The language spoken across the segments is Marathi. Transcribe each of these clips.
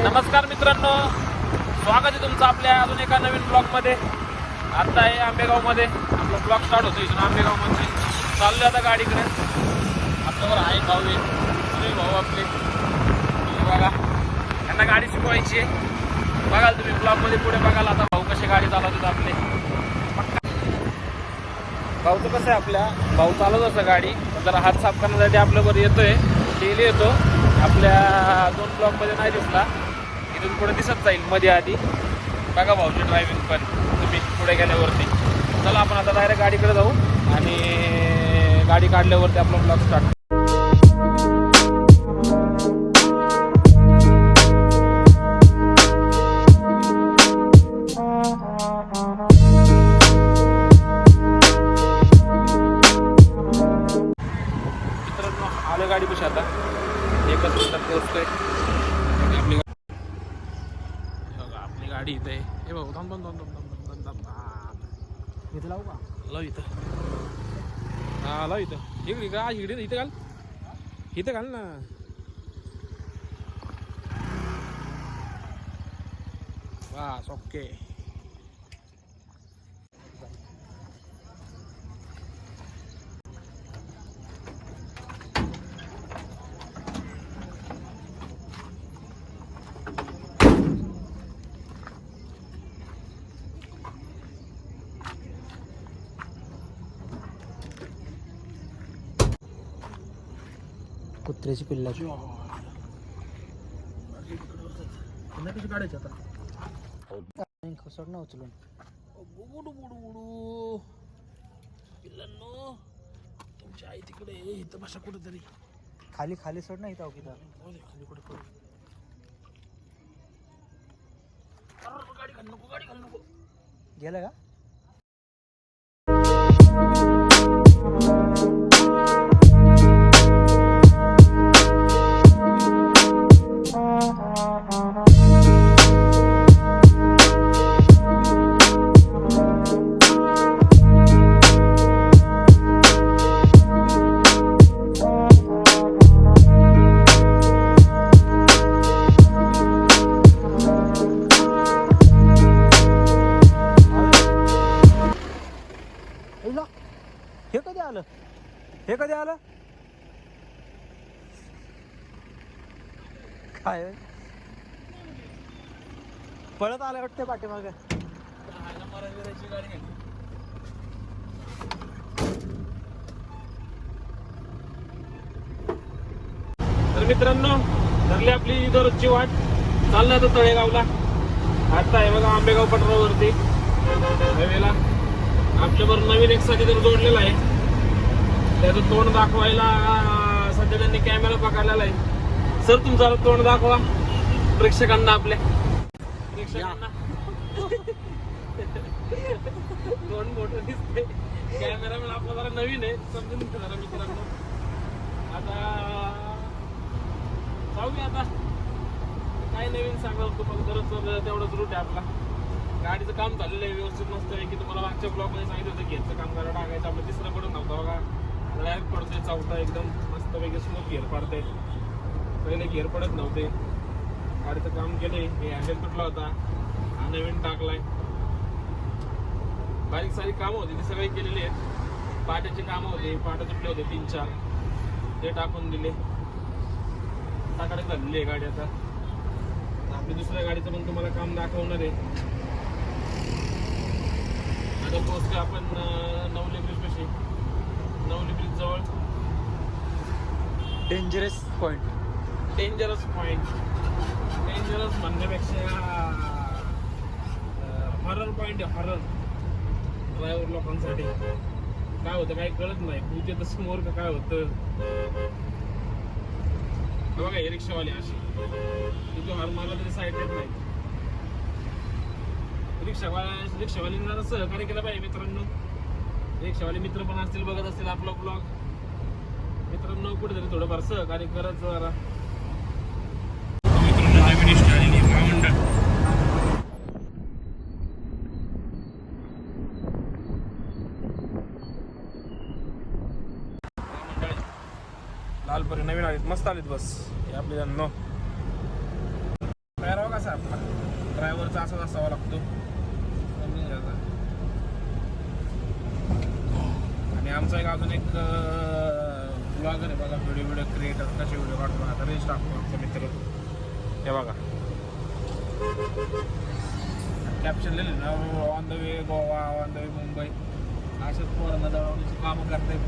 नमस्कार मित्रांनो, स्वागत आहे तुमचं आपल्या अजून एका नवीन ब्लॉगमध्ये. आता आहे आंबेगावमध्ये आपला ब्लॉग स्टार्ट होतो. इथून आंबेगावमध्ये चाललो आता गाडीकडे. आपल्यावर आहे भाऊ आहे, तुम्ही भाऊ आपले बघा, त्यांना गाडी शिकवायची आहे. बघाल तुम्ही ब्लॉगमध्ये पुढे बघाल आता भाऊ कसे गाडी चालवतात आपले. भाऊचं कसं आहे, आपल्या भाऊ चालवत असं गाडी जरा हात साफ करण्यासाठी आपल्यावर येतोय. डेली येतो आपल्या 2 ब्लॉकमध्ये नाही दिसला, इथून पुढे दिसत जाईल मध्ये आधी. बघा भाऊची ड्रायव्हिंग पण तुम्ही पुढे गेल्यावरती. चला आपण आता डायरेक्ट गाडीकडे जाऊ आणि गाडी काढल्यावरती आपला ब्लॉग स्टार्ट. मित्रांनो आलं गाडी कशी आता 1 मिनिटात पोहोचतोय. आपली गाडी इथे आहे. हे भाऊ थांब थांब थांब थांब थांब थांब थांब. इथं लावू का? लाव इथं. हा लाव इथं. इकडे का इकडे इथं घाल, इथं घाल ना. बस ओके. कुत्र्याची पिल्लाची कशी काढायची आता? सोड ना उचलून. बुडू बुडू बुडू. पिल्लांनो तुमची आई तिकडे इथं बसा कुठेतरी. खाली खाली सोड ना इथं तिथं. खाली कुठे पडू. गाडी घाल नको, गाडी घाल नको. गेलं का? हे कधी आलं? हे कधी आलं? काय पळत आलं वाटतं पाठीमागे. तर मित्रांनो धरली आपली दररोजची वाट. चाललं आता तळेगावला. आता आहे बघा आंबेगाव पठारावरती हायवेला आपल्याबरोबर नवीन एक साथी तर जोडलेला आहे. त्याचं तोंड दाखवायला सध्या त्यांनी कॅमेरा पकडलेला आहे. सर तुमचं तोंड दाखवा प्रेक्षकांना, आपल्या प्रेक्षकांना. तोंड मोठं दिसते कॅमेरा पण आपला जरा नवीन आहे, समजून घेतो जरा मित्रांनो. आता जाऊया. आता काय नवीन सांगाल तुम्हाला, गरज तेवढंच रूट आहे आपला. गाडीचं काम चाललेलं आहे व्यवस्थित, मस्त आहे की. तुम्हाला मागच्या ब्लॉगमध्ये सांगितलं होतं घेरचं काम करायला टाकायचं. आपलं 3रं पडून नव्हतं बघा, डायरेक्ट पडतंय 4था एकदम मस्तपैकी स्मूथ घेर पडतंय. पहिले घेर पडत नव्हते. गाडीचं काम केलंय. हे हँडल तुटला होता, हा नवीन टाकलाय. बारीक सारीक कामं होती ती सगळी केलेली आहेत. पाट्याचे कामं होते, पाट्या तुटले होते 3-4, ते टाकून दिले. टाकाडे झालेली आहे गाडी. आता आपली दुसऱ्या गाडीचं पण तुम्हाला काम दाखवणार आहे. आता पोहोचतो आपण नवली ब्रिज पाशी. नवली ब्रिज जवळ डेंजरस पॉइंट. डेंजरस म्हणण्यापेक्षा हॉरर पॉइंट आहे. हॉरर ड्रायव्हर लोकांसाठी काय होतं काही कळत नाही. पूजे तर समोर का काय होतं बघा. हे रिक्षावाले अशी तिथे हॉर्न मारला तरी साईड देत नाही. रिक्षावाल्यांना सहकार्य केलं पाहिजे मित्रांनो. रिक्षावाले मित्र पण असतील, बघत असतील आपला ब्लॉग. मित्रांनो कुठेतरी थोडंफार सहकार्य करायचं जरा. लालपरी नवीन आलीत, मस्त आलीत बस. हे आपले नो कसा आपला ड्रायव्हरचा असाच असावा लागतो. आणि आमचा एक अजून एक ब्लॉगर आहे बघा, व्हिडिओ क्रिएटर, कसे व्हिडिओ काढतो आता रील्स टाकतो आमचा मित्र. हे बघा कॅप्शन लिहिले ना, on the way Goa, on the way Mumbai, अशाच पोरांना दळवण्याची कामं करतात.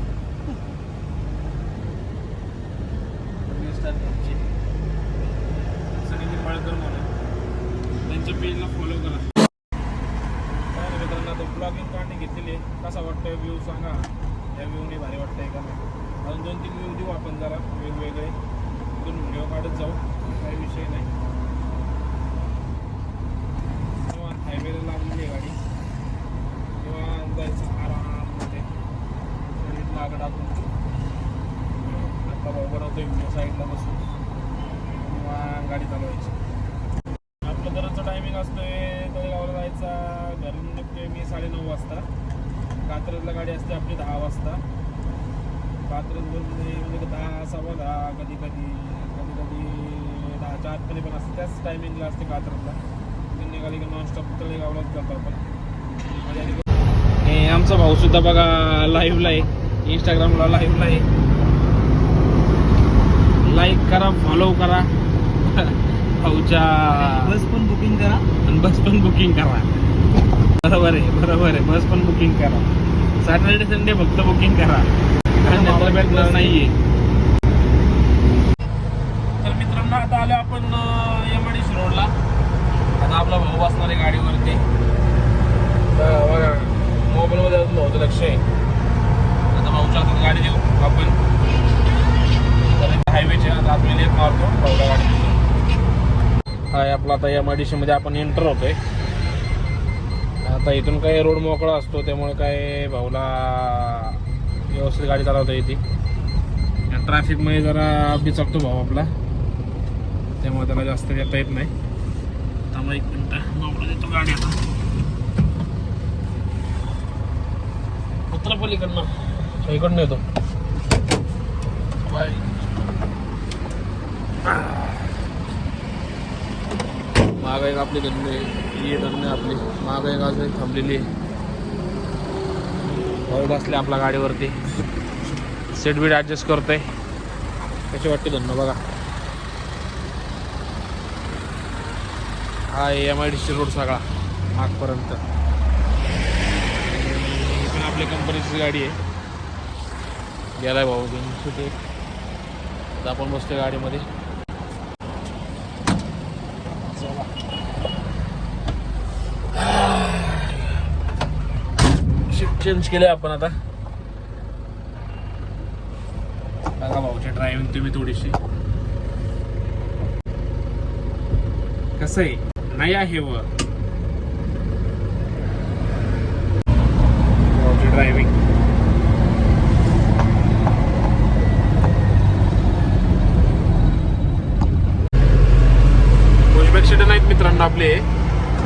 सनी निंबाळकर म्हणून त्यांच्या पेजला फॉलो करा. काय नाही मित्रांनो, आता ब्लॉगिंग काढणी घेतलेली आहे. कसा वाटतोय व्ह्यू सांगा, या व्ह्यूने भारी वाटतंय का नाही. अजून 2-3 व्ह्यू देऊ आपण जरा वेगवेगळे, तिथून व्हिडिओ काढत जाऊ, काही विषय नाही. हायवेला लागलेली आहे गाडी, किंवा जायचं आराममध्ये लाग टाकून. आपला भाऊ बनवतोय व्हिडिओ साईडला बसून किंवा गाडी चालवायची. आपलं दररोजचा टायमिंग असतोय तळेगावला जायचा. घरून निघतोय मी 9:30 वाजता. कात्रजला गाडी असते आपली 10 वाजता. कात्रजमध्ये म्हणजे 10, 10:15, कधी 10च्या आतमध्ये पण असते. त्याच टायमिंगला असते कात्रजला. निघाली की नॉनस्टॉप तळेगावलाच जातो आपण. आणि आमचा भाऊ सुद्धा बघा लाईव्हला आहे, इंस्टाग्रामला लाईव्हला आहे. लाईक करा, फॉलो करा भाऊच्या. बस पण बुकिंग करा आणि बस पण बुकिंग करा. बरोबर आहे, बस पण बुकिंग करा. सॅटर्डे संडे फक्त बुकिंग करा, कारण भेटणार नाहीये. तर मित्रांनो, आता आलो आपण MIDC रोडला. आता आपला भाऊ बसणार आहे गाडीवरती. बघा मोबाईलमध्ये अजून भाऊचं लक्ष आहे. आता भाऊच्या हातात गाडी देऊ आपण. तर हायवेच्या आतमध्ये एक मारतो भाऊला गाडी देतो. हाय आपला आता MIDC मध्ये आपण एंटर होतोय. आता इथून काही रोड मोकळा असतो, त्यामुळे काय भाऊला व्यवस्थित गाडी चालवता येते. ट्रॅफिकमध्ये जरा बिचकतो भाऊ आपला, त्यामुळे त्याला जास्त येता येत नाही. थांबा 1 मिनिट, भाऊला देतो गाडी. आता उतरा पलीकडनं, इकडनं येतो. माग एक आपली धरणे, ही धरणे आपली माग एक अजून एक थांबलेली आहे. भाऊ बसले आपल्या गाडीवरती, सीट बीट ॲडजस्ट करतोय. कशी वाटते धरणं बघा. हा MIDC रोड सगळा मागपर्यंत. ही पण आपल्या कंपनीची गाडी आहे. गेलाय भाऊ घेऊन सुटे. आता आपण बसतोय गाडीमध्ये. शिफ्ट चेंज केले आपण आता. बघा भाऊची ड्रायव्हिंग तुम्ही थोडीशी कसं आहे, नाही आहे व भाऊची ड्रायव्हिंग. पुशबॅक सीट नाहीत मित्रांनो आपले,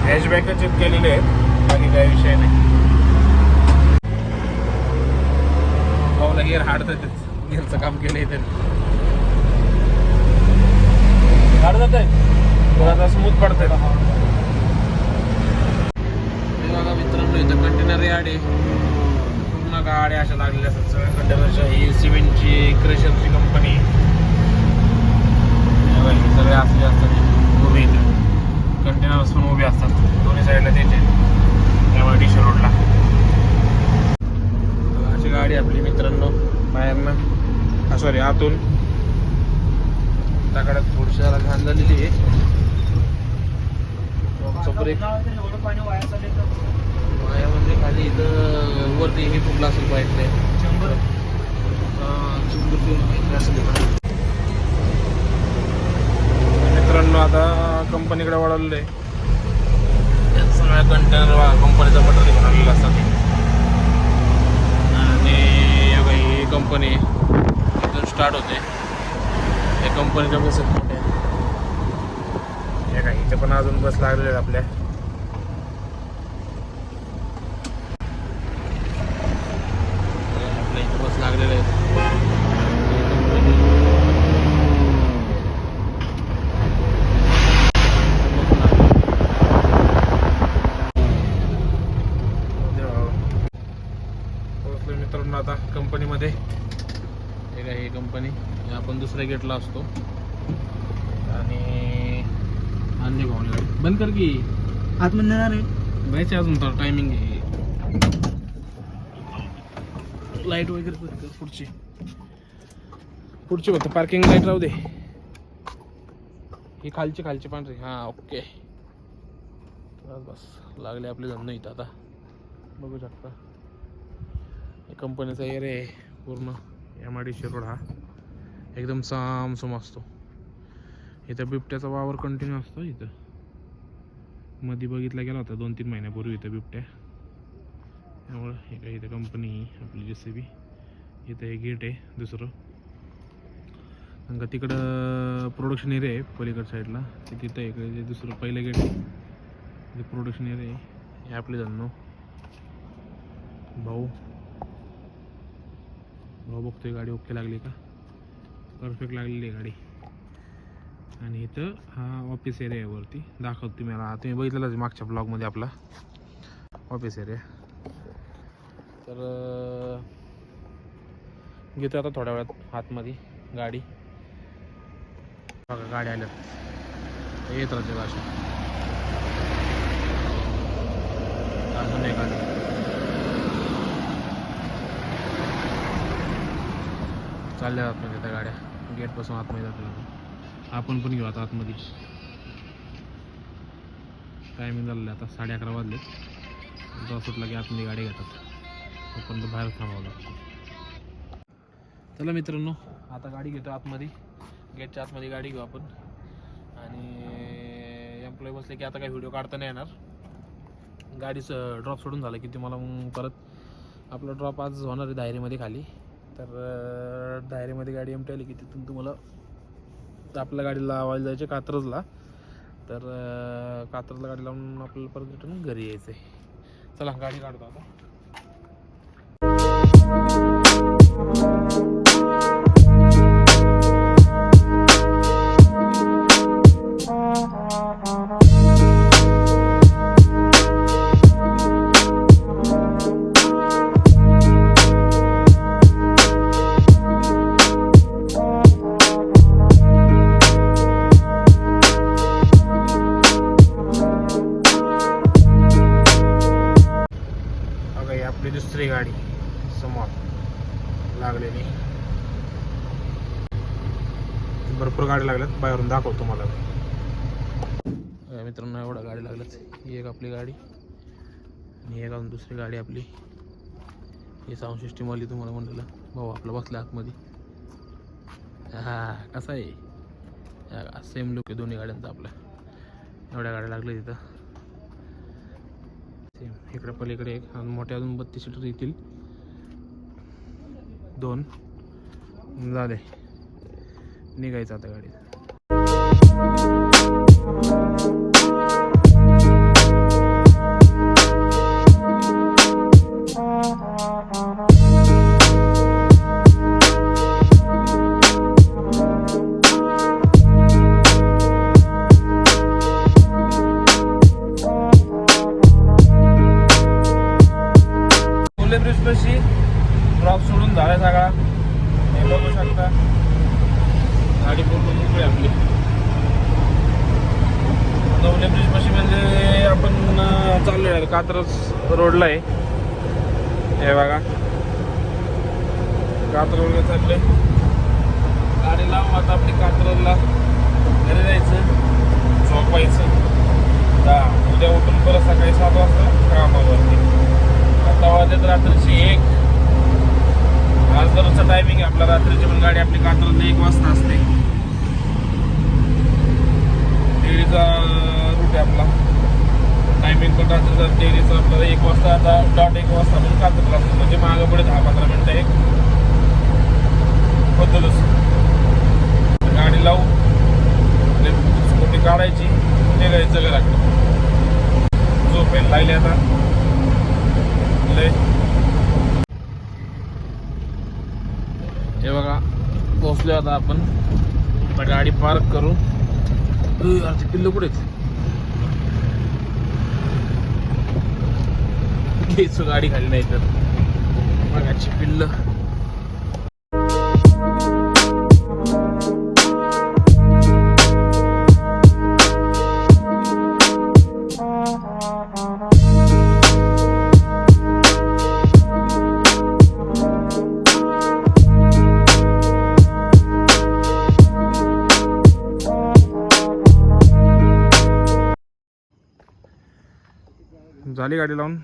हॅशबॅक चेक केलेले आहेत. बाकी काही विषय नाही. भाऊला गिअर हाडतात, गिअरचं काम केलंय त्यांनी. हाडतात आहे थोडासा स्मूथ पडतंय. बघा मित्रांनो, इथं कंटेनर यार्ड आहे. पूर्ण गाड्या अशा लागलेल्या असतात सगळ्या कंटेनरच्या. ही सिमेंटची क्रेशरची कंपनी. सगळे असले असतात उभे इथं. कंटेनर्स पण उभे असतात दोन्ही साईडला त्याचे MIDC रोडला. अशी गाडी आपली मित्रांनो बाहेरनं, सॉरी आतून. त्याकडे थोडीशी जरा घाण झालेली आहे. ब्रेक वाया म्हणजे खाली इथं वरती हे फुगला असेल पाहिजे. मित्रांनो, आता कंपनीकडे वळवलेलं आहे. सगळ्या कंटेनर कंपनीचा पटरी बनवलेला असतात. आणि ही कंपनी इथून स्टार्ट होते. या कंपनीच्या बस मोठ्या हे काय, इथे पण अजून बस लागलेले आहेत आपल्या. आपल्या इथे बस लागलेले आहेत. दुसऱ्या गेटला असतो. आणि आणली भावली गाडी बंद कर की आतमध्ये नेणार आहे. जायचे अजून तर टायमिंग आहे. लाईट वगैरे बंद कर. पुढची फक्त पार्किंग लाईट राहू दे. ही खालची पांढरी. हां ओके बस लागले आपले धंदे इथं. आता बघू शकता हे कंपनीचा एरिया आहे पूर्ण. MIDC रोड हा एकदम सामसूम असतो. इथं बिबट्याचा वावर कंटिन्यू असतो. इथं मध्ये बघितला गेला होता 2-3 महिन्यापूर्वी इथं बिबट्या. त्यामुळं हे काही इथं कंपनी आपली JCB. इथं हे गेट आहे दुसरं. आणि तिकडं प्रोडक्शन एरिया आहे पलीकड साईडला. तिथं इकडे जे दुसरं पहिलं गेट आहे ते प्रोडक्शन एरिया आहे. हे आपले धन्नो भाऊ बघतोय गाडी ओके लागली का. परफेक्ट लागलेली आहे गाडी. आणि इथं हा ऑफिस एरिया आहे वरती. दाखवतो तुम्हाला. तुम्ही बघितलेलाच मागच्या ब्लॉगमध्ये आपला ऑफिस एरिया. तर घेतो आता थोड्या वेळात आतमध्ये गाडी. बघा गाडी आल्यात येत राहते अशा. अजून एक गाडी चालल्या आतमध्ये त्या गाड्या. गेटपासून आतमध्ये जातात. आपण पण घेऊ आता आतमध्ये. टायमिंग झालेलं आता 11:30 वाजले. सुटला की आतमध्ये गाडी घेतात. आपण बाहेर थांबावं लागतो. चला मित्रांनो आता गाडी घेतो आतमध्ये. गेटच्या आतमध्ये गाडी घेऊ आपण. आणि एम्प्लॉई बसले की आता काही व्हिडिओ काढता नाही येणार. गाडीचं ड्रॉप सोडून झालं की तुम्हाला मग परत आपला ड्रॉप आज होणार आहे दायरीमध्ये खाली. तर दायरीमध्ये गाडी एमटी आली की तिथून तुम्हाला आपल्या गाडीला लावायला जायचे कात्रजला. तर कात्रजला गाडी लावून आपल्याला परत रिटर्न घरी यायचं आहे. चला गाडी काढतो आता. आपली दुसरी गाडी समोर लागलेली. भरपूर गाडी लागल्यात. बाहेरून दाखवतो तुम्हाला. मित्रांनो एवढ्या गाडी लागल्यात. ही एक आपली गाडी आणि एक अजून दुसरी गाडी आपली. हे साऊंड सिस्टीम वाली तुम्हाला म्हणलेलं भाऊ आपला बसला आतमध्ये. हा कसा आहे सेम लुक आहे दोन्ही गाड्यांचा आपल्या. एवढ्या गाड्या लागल्या तिथं. इकडे पलीकडे एक आणि मोठ्या अजून 32 सीटर येतील. 2 झाले. निघायचं आता गाडी. ब्रिजपाशी ड्रॉप सोडून झाला सगळा. हे बघू शकता गाडी पूर्ण मोकळी आपली. नवले ब्रिजपाशी म्हणजे आपण चाललो आहे कात्रज रोडला आहे. हे बघा कात्रज रोडला चालले. गाडी लावून आता आपली कात्रजला घरी जायचं झोपायचं. उद्या उठून परत सकाळी 7 वाजता कामावरती. आता वाजत रात्रीची 1. आज दररोजचा टायमिंग आहे आपला. रात्रीची पण गाडी आपली कात्रजला 1 वाजता असते. डेअरीचा रूट आहे आपला. टायमिंग पण रात्रीचा डेअरीचा आपल्याला 1 वाजता. आता डॉट 1 वाजता पण कात्रजला असतो. म्हणजे मागं पुढे 10-15 मिनटं एक बदलच. गाडी लावून स्कूटी काढायची निघायचं घराकडं. झोपेल लागली आता. हे बघा पोहोचलो आता आपण. आता गाडी पार्क करू. पिल्लू कुठे घ्यायचो गाडी खाली नाही तर बघाची पिल्ल. झाली गाडी लावून,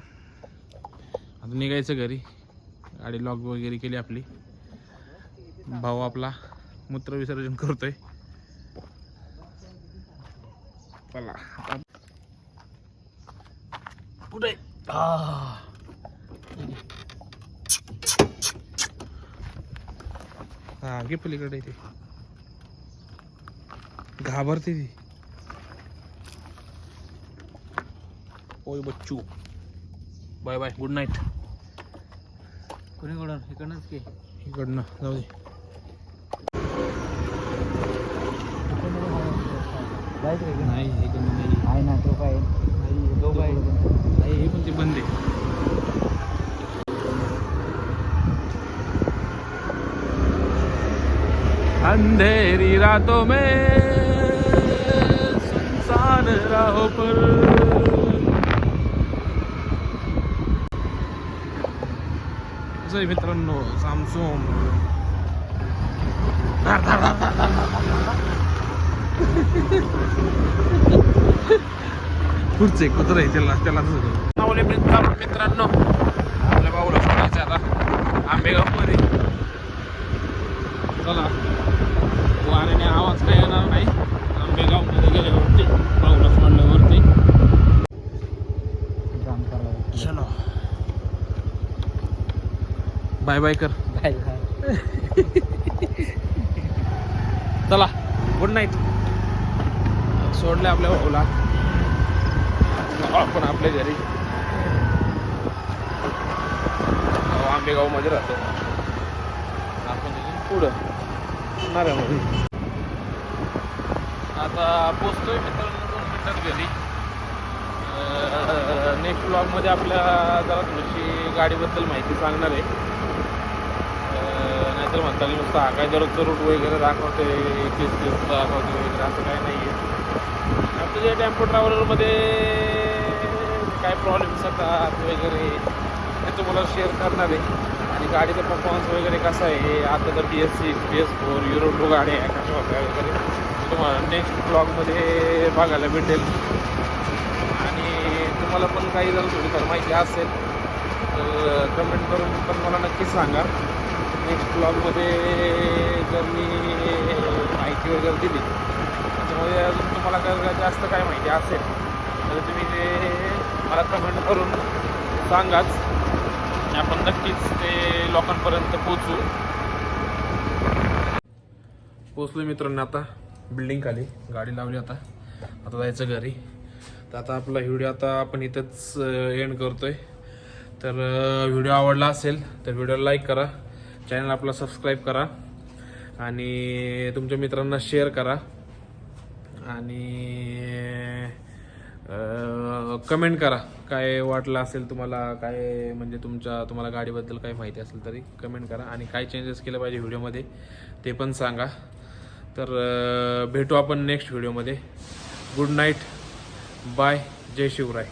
आता निघायचं घरी. गाडी लॉक वगैरे केली आपली. भाऊ आपला मूत्र विसर्जन करतोय. चला कुठे हा घे पलीकडे ते घाबरते ती. ओय बच्चू, बाय बाय, गुड नाईट. कोणीकडून इकडनंच की इकडनं जाऊ दे. नाही इकडनं नाही आहे ना तो काय नाही, तो काय नाही, हे पण ते बंद आहे. अंधेरी रातों में सुनसान राहों पर असं आहे मित्रांनो. सॅमसंग पुढचे कुत्र आहे त्याला त्याला नावले मित्रांनो. आपल्या भाऊला सोडायचं आता आंबेगावमध्ये. चला वाऱ्याने आवाज काय येणार नाही. आंबेगावमध्ये गेल्यावरती भाऊला सोडल्यावरती चलो बाय बाय कर. चला गुड नाईट. सोडले आपल्या भाऊला आपण आपल्या घरी. आंबेगाव मध्ये राहतो आपण, पुढं नाऱ्यामध्ये. आता पोचतोय मित्रांनो 2 मिनिटात घरी. नेक्स्ट ब्लॉगमध्ये आपल्या जरा थोडीशी गाडीबद्दल माहिती सांगणार आहे. नाहीतर म्हणता नुसतं हा काय दररोजचं रूट वगैरे दाखवते, केस दाखवते वगैरे असं काय नाही आहे. आपलं जे टेम्पो ट्रॅव्हलरमध्ये काय प्रॉब्लेम्स येतात वगैरे ते तुम्हाला शेअर करणार आहे. आणि गाडीचा परफॉर्मन्स वगैरे कसा आहे, आता तर BS6, BS4, युरो 2 गाड्या आहे कशा होत्या वगैरे तुम्हाला नेक्स्ट ब्लॉगमध्ये बघायला भेटेल. आणि तुम्हाला पण काही जर थोडीफार माहिती असेल तर कमेंट करून पण मला नक्कीच सांगा. नेक्स्ट ब्लॉगमध्ये जर मी माहिती वगैरे दिली त्याच्यामध्ये अजून तुम्हाला जर जास्त काय माहिती असेल तर तुम्ही ते मला कमेंट करून सांगाच. आपण नक्कीच ते लोकांपर्यंत पोचलो मित्रांनो. आता बिल्डिंग खाली गाडी लावली. आता जायचं घरी. तर आता आपला व्हिडिओ आता आपण इथंच एंड करतोय. तर व्हिडिओ आवडला असेल तर व्हिडिओला लाईक करा, चॅनल आपला सबस्क्राईब करा आणि तुमच्या मित्रांना शेअर करा आणि कमेंट करा काय वाटलं असेल तुम्हाला, काय म्हणजे तुम्हाला गाडीबद्दल काही माहिती असेल तरी कमेंट करा. आणि काय चेंजेस केलं पाहिजे व्हिडिओमध्ये ते पण सांगा. तर भेटू आपण नेक्स्ट व्हिडिओमध्ये. गुड नाईट, बाय, जय शिवराय.